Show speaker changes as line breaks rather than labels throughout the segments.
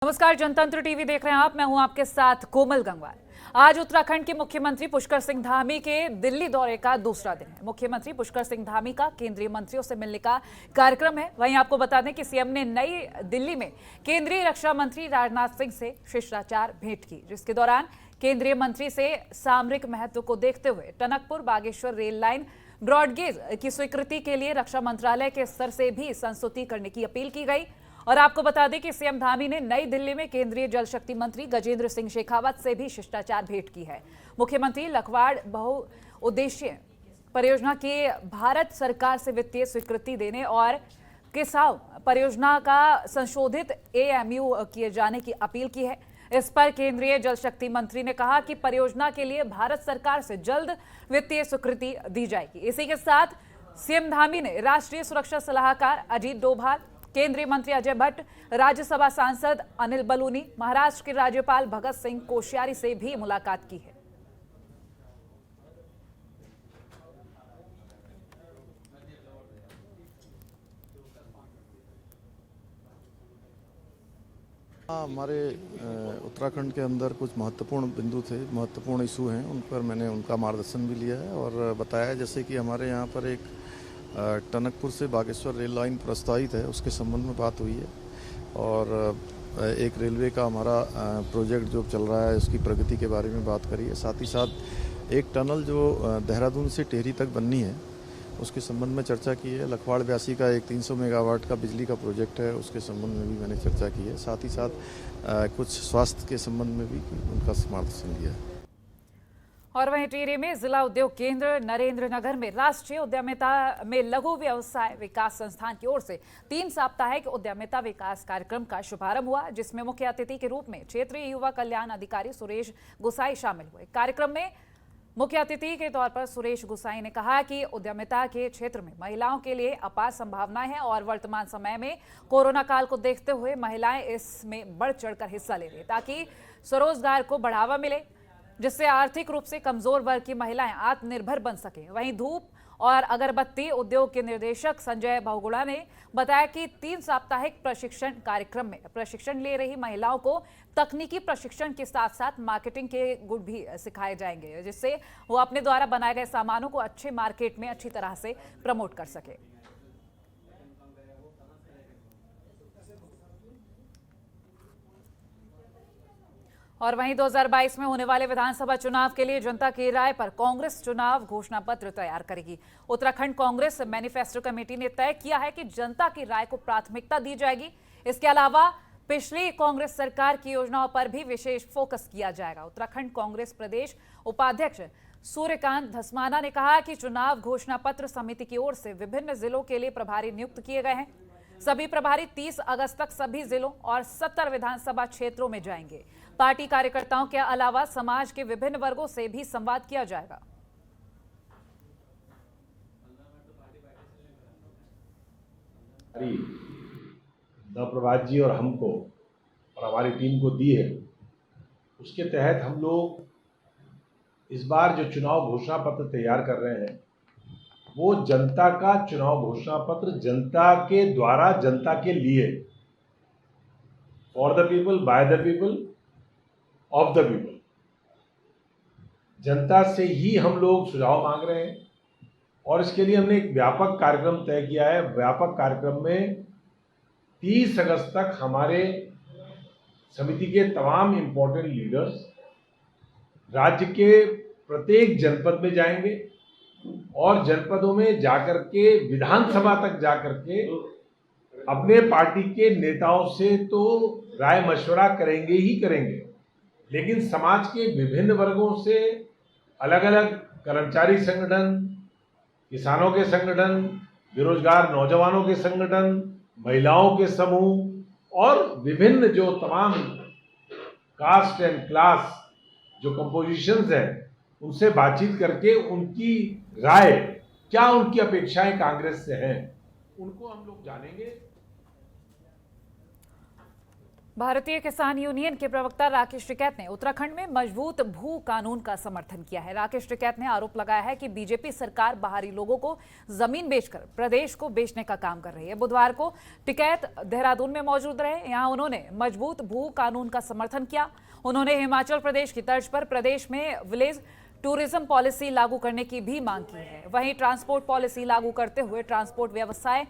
नमस्कार, जनतंत्र टीवी देख रहे हैं आप। मैं हूं आपके साथ कोमल गंगवार। आज उत्तराखंड के मुख्यमंत्री पुष्कर सिंह धामी के दिल्ली दौरे का दूसरा दिन है। मुख्यमंत्री पुष्कर सिंह धामी का केंद्रीय मंत्रियों से मिलने का कार्यक्रम है। वहीं आपको बता दें कि सीएम ने नई दिल्ली में केंद्रीय रक्षा मंत्री राजनाथ सिंह से शिष्टाचार भेंट की, जिसके दौरान केंद्रीय मंत्री से सामरिक महत्व को देखते हुए Tanakpur Bageshwar rail line broad gauge की स्वीकृति के लिए रक्षा मंत्रालय के स्तर से भी संस्तुति करने की अपील की गई। और आपको बता दें कि सीएम धामी ने नई दिल्ली में केंद्रीय जल शक्ति मंत्री गजेंद्र सिंह शेखावत से भी शिष्टाचार भेंट की है। मुख्यमंत्री लखवाड़ बहुउद्देशीय परियोजना की भारत सरकार से वित्तीय स्वीकृति देने और किसाऊ परियोजना का संशोधित एएमयू किए जाने की अपील की है। इस पर केंद्रीय जल शक्ति मंत्री ने कहा कि परियोजना के लिए भारत सरकार से जल्द वित्तीय स्वीकृति दी जाएगी। इसी के साथ सीएम धामी ने राष्ट्रीय सुरक्षा सलाहकार अजीत डोभाल, केंद्रीय मंत्री अजय भट्ट, राज्यसभा सांसद अनिल बलूनी, महाराष्ट्र के राज्यपाल भगत सिंह कोश्यारी से भी मुलाकात की है।
हमारे उत्तराखंड के अंदर कुछ महत्वपूर्ण बिंदु थे, महत्वपूर्ण इशू हैं, उन पर मैंने उनका मार्गदर्शन भी लिया है और बताया। जैसे कि हमारे यहाँ पर एक टनकपुर से बागेश्वर रेल लाइन प्रस्तावित है, उसके संबंध में बात हुई है और एक रेलवे का हमारा प्रोजेक्ट जो चल रहा है उसकी प्रगति के बारे में बात करी है। साथ ही साथ एक टनल जो देहरादून से टेहरी तक बननी है उसके संबंध में चर्चा की है। लखवाड़ ब्यासी का एक 300 मेगावाट का बिजली का प्रोजेक्ट है, उसके संबंध में भी मैंने चर्चा की है। साथ ही साथ कुछ स्वास्थ्य के संबंध में भी उनका मार्गदर्शन लिया है।
और वहीं टिहरी में जिला उद्योग केंद्र नरेंद्र नगर में राष्ट्रीय उद्यमिता में लघु व्यवसाय विकास संस्थान की ओर से 3 साप्ताहिक उद्यमिता विकास कार्यक्रम का शुभारंभ हुआ, जिसमें मुख्य अतिथि के रूप में क्षेत्रीय युवा कल्याण अधिकारी सुरेश गुसाई शामिल हुए। कार्यक्रम में मुख्य अतिथि के तौर पर सुरेश गुसाई ने कहा कि उद्यमिता के क्षेत्र में महिलाओं के लिए अपार संभावनाएं हैं और वर्तमान समय में कोरोना काल को देखते हुए महिलाएं इसमें बढ़ चढ़कर हिस्सा ले रही, ताकि स्वरोजगार को बढ़ावा मिले, जिससे आर्थिक रूप से कमजोर वर्ग की महिलाएं आत्मनिर्भर बन सके। वहीं धूप और अगरबत्ती उद्योग के निदेशक संजय बहुगुणा ने बताया कि 3 साप्ताहिक प्रशिक्षण कार्यक्रम में प्रशिक्षण ले रही महिलाओं को तकनीकी प्रशिक्षण के साथ साथ मार्केटिंग के गुण भी सिखाए जाएंगे, जिससे वो अपने द्वारा बनाए गए सामानों को अच्छे मार्केट में अच्छी तरह से प्रमोट कर सके। और वहीं 2022 में होने वाले विधानसभा चुनाव के लिए जनता की राय पर कांग्रेस चुनाव घोषणा पत्र तैयार करेगी। उत्तराखंड कांग्रेस मैनिफेस्टो कमेटी ने तय किया है कि जनता की राय को प्राथमिकता दी जाएगी। इसके अलावा पिछली कांग्रेस सरकार की योजनाओं पर भी विशेष फोकस किया जाएगा। उत्तराखंड कांग्रेस प्रदेश उपाध्यक्ष सूर्यकांत धस्माना ने कहा कि चुनाव घोषणा पत्र समिति की ओर से विभिन्न जिलों के लिए प्रभारी नियुक्त किए गए हैं। सभी प्रभारी 30 अगस्त तक सभी जिलों और 70 विधानसभा क्षेत्रों में जाएंगे। पार्टी कार्यकर्ताओं के अलावा समाज के विभिन्न वर्गों से भी संवाद किया जाएगा।
प्रभात जी और हमको और हमारी टीम को दी है, उसके तहत हम लोग इस बार जो चुनाव घोषणा पत्र तैयार कर रहे हैं वो जनता का चुनाव घोषणा पत्र, जनता के द्वारा जनता के लिए, for the people, by the people, of the people. जनता से ही हम लोग सुझाव मांग रहे हैं और इसके लिए हमने एक व्यापक कार्यक्रम तय किया है। व्यापक कार्यक्रम में 30 अगस्त तक हमारे समिति के तमाम इंपॉर्टेंट लीडर्स राज्य के प्रत्येक जनपद में जाएंगे और जनपदों में जाकर के विधानसभा तक जाकर के अपने पार्टी के नेताओं से तो राय मशवरा करेंगे ही करेंगे, लेकिन समाज के विभिन्न वर्गों से, अलग अलग कर्मचारी संगठन, किसानों के संगठन, बेरोजगार नौजवानों के संगठन, महिलाओं के समूह और विभिन्न जो तमाम कास्ट एंड क्लास जो कंपोजिशंस हैं, उनसे बातचीत करके उनकी राय, क्या उनकी अपेक्षाएं कांग्रेस से हैं, उनको हम लोग जानेंगे।
भारतीय किसान यूनियन के प्रवक्ता राकेश टिकैत ने उत्तराखंड में मजबूत भू कानून का समर्थन किया है। राकेश टिकैत ने आरोप लगाया है कि बीजेपी सरकार बाहरी लोगों को जमीन बेचकर प्रदेश को बेचने का काम कर रही है। बुधवार को टिकैत देहरादून में मौजूद रहे। यहां उन्होंने मजबूत भू कानून का समर्थन किया। उन्होंने हिमाचल प्रदेश की तर्ज पर प्रदेश में विलेज टूरिज्म पॉलिसी लागू करने की भी मांग की है। वहीं ट्रांसपोर्ट पॉलिसी लागू करते हुए ट्रांसपोर्ट व्यवसाय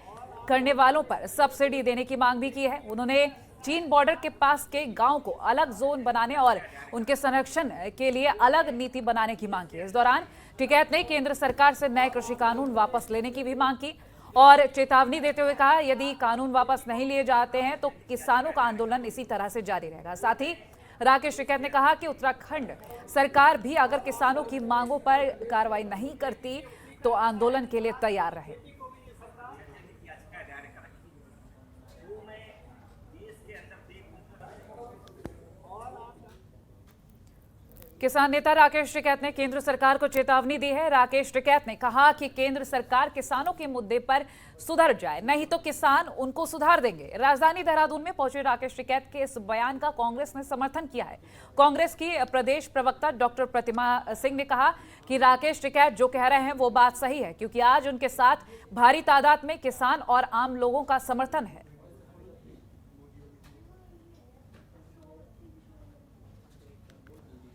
करने वालों पर सब्सिडी देने की मांग भी की है। उन्होंने चीन बॉर्डर के पास के गांव को अलग जोन बनाने और उनके संरक्षण के लिए अलग नीति बनाने की मांग की। इस दौरान टिकैत ने केंद्र सरकार से नए कृषि कानून वापस लेने की भी मांग की और चेतावनी देते हुए कहा, यदि कानून वापस नहीं लिए जाते हैं तो किसानों का आंदोलन इसी तरह से जारी रहेगा। साथ ही राकेश टिकैत ने कहा कि उत्तराखंड सरकार भी अगर किसानों की मांगों पर कार्रवाई नहीं करती तो आंदोलन के लिए तैयार रहे। किसान नेता राकेश टिकैत ने केंद्र सरकार को चेतावनी दी है। राकेश टिकैत ने कहा कि केंद्र सरकार किसानों के मुद्दे पर सुधर जाए, नहीं तो किसान उनको सुधार देंगे। राजधानी देहरादून में पहुंचे राकेश टिकैत के इस बयान का कांग्रेस ने समर्थन किया है। कांग्रेस की प्रदेश प्रवक्ता डॉक्टर प्रतिमा सिंह ने कहा कि राकेश टिकैत जो कह रहे हैं वो बात सही है, क्योंकि आज उनके साथ भारी तादाद में किसान और आम लोगों का समर्थन है।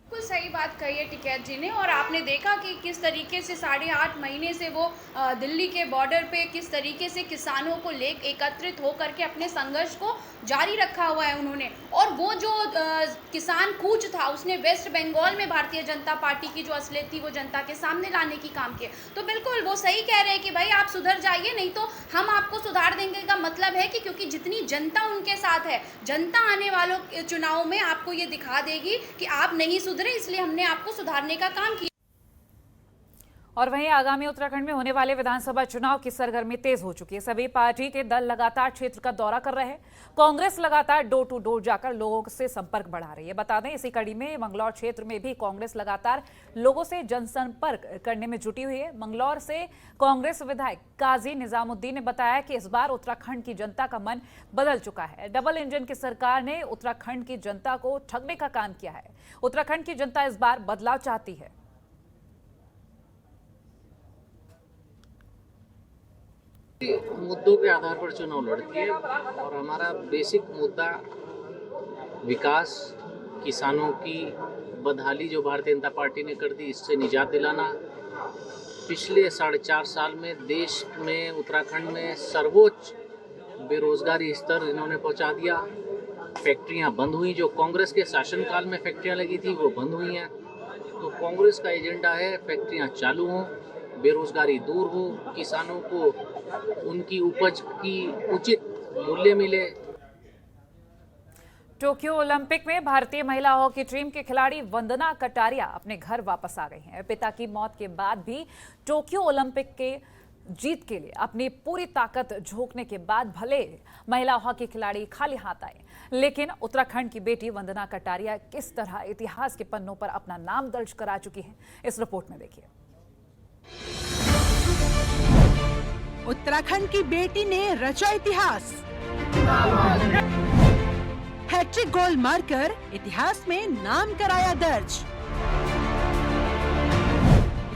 बिल्कुल सही बात कही है टिकैत जी ने। और आपने देखा कि किस तरीके से 8.5 महीने से वो दिल्ली के बॉर्डर पे किस तरीके से किसानों को लेकर एकत्रित होकर के अपने संघर्ष को जारी रखा हुआ है उन्होंने। और वो जो किसान कूच था उसने वेस्ट बंगाल में भारतीय जनता पार्टी की जो असलियत थी वो जनता के सामने लाने की काम किया। तो बिल्कुल वो सही कह रहे हैं कि भाई आप सुधर जाइए, नहीं तो हम आपको सुधार देंगे का मतलब है कि क्योंकि जितनी जनता उनके साथ है, जनता आने वालों चुनाव में आपको ये दिखा देगी कि आप नहीं सुधरे, इसलिए हमने आपको सुधारने का काम किया।
और वहीं आगामी उत्तराखंड में होने वाले विधानसभा चुनाव की सरगर्मी तेज हो चुकी है। सभी पार्टी के दल लगातार क्षेत्र का दौरा कर रहे हैं। कांग्रेस लगातार डोर टू डोर जाकर लोगों से संपर्क बढ़ा रही है। बता दें, इसी कड़ी में मंगलौर क्षेत्र में भी कांग्रेस लगातार लोगों से जनसंपर्क करने में जुटी हुई है। मंगलौर से कांग्रेस विधायक काजी निजामुद्दीन ने बताया कि इस बार उत्तराखंड की जनता का मन बदल चुका है। डबल इंजन की सरकार ने उत्तराखंड की जनता को ठगने का काम किया है। उत्तराखंड की जनता इस बार बदलाव चाहती है।
मुद्दों के आधार पर चुनाव लड़ती है और हमारा बेसिक मुद्दा विकास, किसानों की बदहाली जो भारतीय जनता पार्टी ने कर दी, इससे निजात दिलाना। पिछले 4.5 साल में देश में उत्तराखंड में सर्वोच्च बेरोजगारी स्तर इन्होंने पहुंचा दिया। फैक्ट्रियां बंद हुई, जो कांग्रेस के शासनकाल में फैक्ट्रियां लगी थी वो बंद हुई हैं। तो कांग्रेस का एजेंडा है फैक्ट्रियां चालू हों, बेरोजगारी दूर हो, किसानों को उनकी उपज की उचित मूल्य मिले।
टोक्यो ओलंपिक में भारतीय महिला हॉकी टीम के खिलाड़ी वंदना कटारिया अपने घर वापस आ गई हैं। पिता की मौत के बाद भी टोक्यो ओलंपिक के जीत के लिए अपनी पूरी ताकत झोंकने के बाद भले महिला हॉकी खिलाड़ी खाली हाथ आए, लेकिन उत्तराखंड की बेटी वंदना कटारिया किस तरह इतिहास के पन्नों पर अपना नाम दर्ज करा चुकी है, इस रिपोर्ट में देखिए।
उत्तराखंड की बेटी ने रचा इतिहास। हैट्रिक गोल मारकर इतिहास में नाम कराया दर्ज।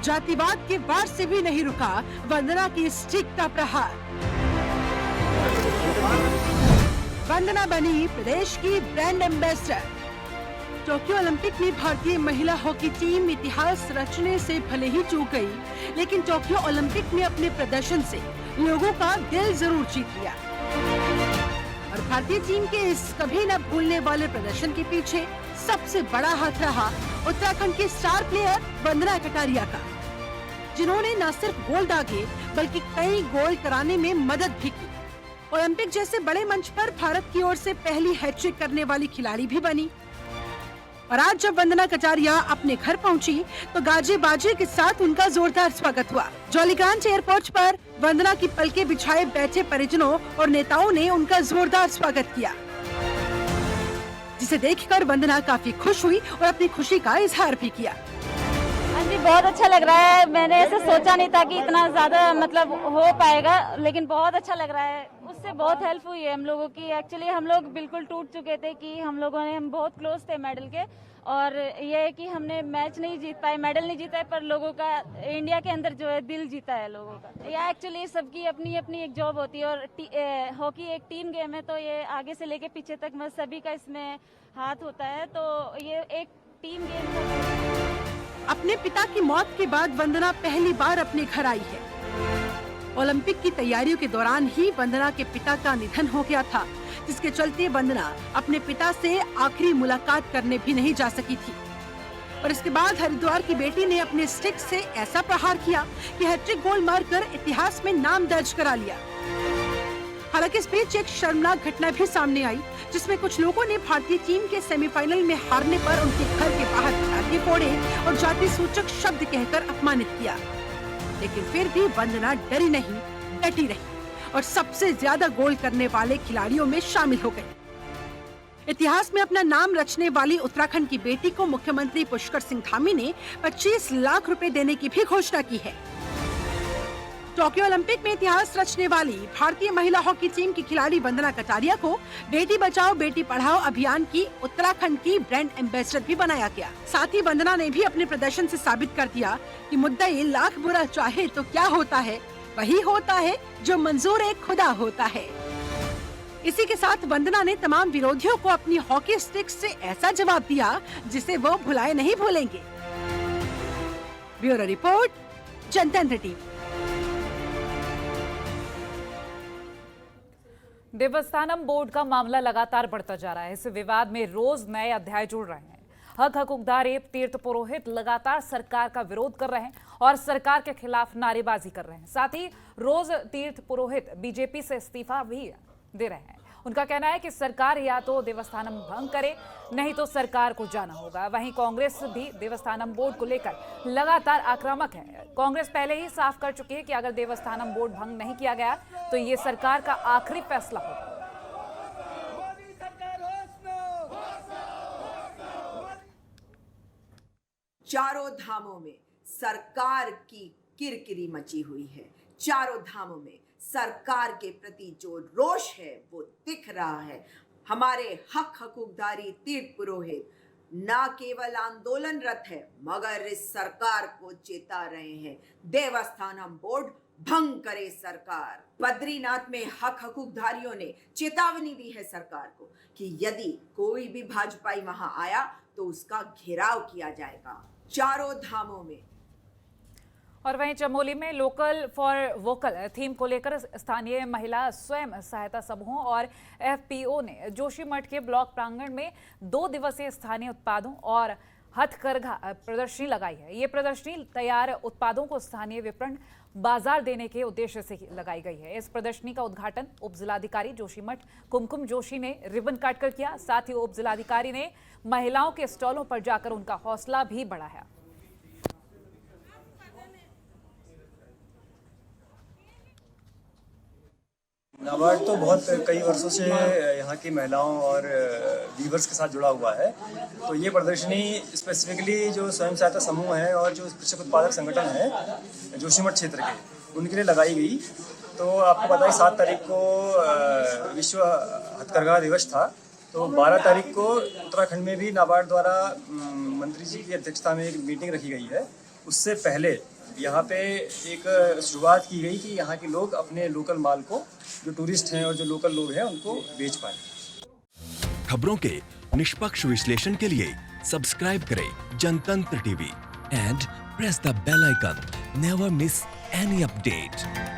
जातिवाद के वार से भी नहीं रुका वंदना की स्टिक का प्रहार। वंदना बनी प्रदेश की ब्रांड एम्बेसडर। टोक्यो ओलंपिक में भारतीय महिला हॉकी टीम इतिहास रचने से भले ही चूक गई, लेकिन टोक्यो ओलंपिक में अपने प्रदर्शन से लोगों का दिल जरूर जीत लिया। और भारतीय टीम के इस कभी न भूलने वाले प्रदर्शन के पीछे सबसे बड़ा हाथ रहा उत्तराखंड के स्टार प्लेयर वंदना कटारिया का, जिन्होंने न सिर्फ गोल दागे बल्कि कई गोल कराने में मदद भी की। ओलंपिक जैसे बड़े मंच पर भारत की ओर से पहली हैट्रिक करने वाली खिलाड़ी भी बनी। और आज जब वंदना कटारिया अपने घर पहुंची तो गाजे बाजे के साथ उनका जोरदार स्वागत हुआ। जॉलीग्रांट एयरपोर्ट पर वंदना की पलके बिछाए बैठे परिजनों और नेताओं ने उनका जोरदार स्वागत किया, जिसे देखकर वंदना काफी खुश हुई और अपनी खुशी का इजहार भी किया।
हाँ जी, बहुत अच्छा लग रहा है। मैंने ऐसे सोचा नहीं था कि इतना ज्यादा मतलब हो पाएगा, लेकिन बहुत अच्छा लग रहा है। उस इससे बहुत हेल्प हुई है हम लोगों की। एक्चुअली हम लोग बिल्कुल टूट चुके थे कि हम बहुत क्लोज थे मेडल के, और ये है कि हमने मैच नहीं जीत पाए, मेडल नहीं जीता है, पर लोगों का इंडिया के अंदर जो है दिल जीता है लोगों का। या एक्चुअली सबकी अपनी अपनी एक जॉब होती है, और हॉकी एक टीम गेम है, तो ये आगे से लेके पीछे तक में सभी का इसमें हाथ होता है, तो ये एक टीम गेम है।
अपने पिता की मौत के बाद वंदना पहली बार अपने घर आई है। ओलंपिक की तैयारियों के दौरान ही वंदना के पिता का निधन हो गया था, जिसके चलते वंदना अपने पिता से आखिरी मुलाकात करने भी नहीं जा सकी थी। और इसके बाद हरिद्वार की बेटी ने अपने स्टिक से ऐसा प्रहार किया कि हैट्रिक गोल मारकर इतिहास में नाम दर्ज करा लिया। हालांकि इस बीच एक शर्मनाक घटना भी सामने आई, जिसमें कुछ लोगों ने भारतीय टीम के सेमीफाइनल में हारने पर उनके घर के बाहर पटाखे फोड़े और जाति सूचक शब्द कहकर अपमानित किया। लेकिन फिर भी वंदना डरी नहीं, डटी रही और सबसे ज्यादा गोल करने वाले खिलाड़ियों में शामिल हो गई। इतिहास में अपना नाम रचने वाली उत्तराखंड की बेटी को मुख्यमंत्री पुष्कर सिंह धामी ने 25 लाख रुपए देने की भी घोषणा की है। टोक्यो ओलंपिक में इतिहास रचने वाली भारतीय महिला हॉकी टीम की खिलाड़ी वंदना कटारिया को बेटी बचाओ बेटी पढ़ाओ अभियान की उत्तराखंड की ब्रांड एम्बेसडर भी बनाया गया। साथ ही वंदना ने भी अपने प्रदर्शन से साबित कर दिया कि मुद्दई लाख बुरा चाहे तो क्या होता है, वही होता है जो मंजूर खुदा होता है। इसी के साथ वंदना ने तमाम विरोधियों को अपनी हॉकी स्टिक से ऐसा जवाब दिया जिसे वो भुलाए नहीं भूलेंगे। ब्यूरो रिपोर्ट, जनतंत्र टीवी।
देवस्थानम बोर्ड का मामला लगातार बढ़ता जा रहा है। इस विवाद में रोज नए अध्याय जुड़ रहे हैं। हक हकूकदार तीर्थ पुरोहित लगातार सरकार का विरोध कर रहे हैं और सरकार के खिलाफ नारेबाजी कर रहे हैं। साथ ही रोज तीर्थ पुरोहित बीजेपी से इस्तीफा भी दे रहे हैं। उनका कहना है कि सरकार या तो देवस्थानम भंग करे, नहीं तो सरकार को जाना होगा। वहीं कांग्रेस भी देवस्थानम बोर्ड को लेकर लगातार आक्रामक है। कांग्रेस पहले ही साफ कर चुकी है कि अगर देवस्थानम बोर्ड भंग नहीं किया गया तो ये सरकार का आखिरी फैसला होगा।
चारों धामों में सरकार की किरकिरी मची हुई है। चारों धामों में सरकार के प्रति जो रोष है वो दिख रहा है। हमारे हक हकूकदारी तीर्थ पुरोहित न केवल आंदोलनरत है मगर इस सरकार को चेता रहे हैं, देवस्थानम बोर्ड भंग करे सरकार। बद्रीनाथ में हक हकूकधारियों ने चेतावनी दी है सरकार को कि यदि कोई भी भाजपाई वहां आया तो उसका घेराव किया जाएगा। चारों धामों में।
और वहीं चमोली में लोकल फॉर वोकल थीम को लेकर स्थानीय महिला स्वयं सहायता समूहों और एफपीओ ने जोशीमठ के ब्लॉक प्रांगण में 2 दिवसीय स्थानीय उत्पादों और हथकरघा प्रदर्शनी लगाई है। ये प्रदर्शनी तैयार उत्पादों को स्थानीय विपणन बाजार देने के उद्देश्य से लगाई गई है। इस प्रदर्शनी का उद्घाटन उप जिलाधिकारी जोशीमठ कुमकुम जोशी ने रिबन काटकर किया। साथ ही उप जिलाधिकारी ने महिलाओं के स्टॉलों पर जाकर उनका हौसला भी बढ़ाया।
नाबार्ड तो बहुत कई वर्षों से यहाँ की महिलाओं और वीवर्स के साथ जुड़ा हुआ है। तो ये प्रदर्शनी स्पेसिफिकली जो स्वयं सहायता समूह है और जो कृषक उत्पादक संगठन है जोशीमठ क्षेत्र के, उनके लिए लगाई गई। तो आपको पता है 7 तारीख को विश्व हथकरघा दिवस था। तो 12 तारीख को उत्तराखंड में भी नाबार्ड द्वारा मंत्री जी की अध्यक्षता में एक मीटिंग रखी गई है। उससे पहले यहाँ पे एक शुरुआत की गई कि यहाँ के लोग अपने लोकल माल को, जो टूरिस्ट हैं और जो लोकल लोग हैं, उनको बेच पाए।
खबरों के निष्पक्ष विश्लेषण के लिए सब्सक्राइब करें Jantantra TV and press the bell icon. Never miss any update.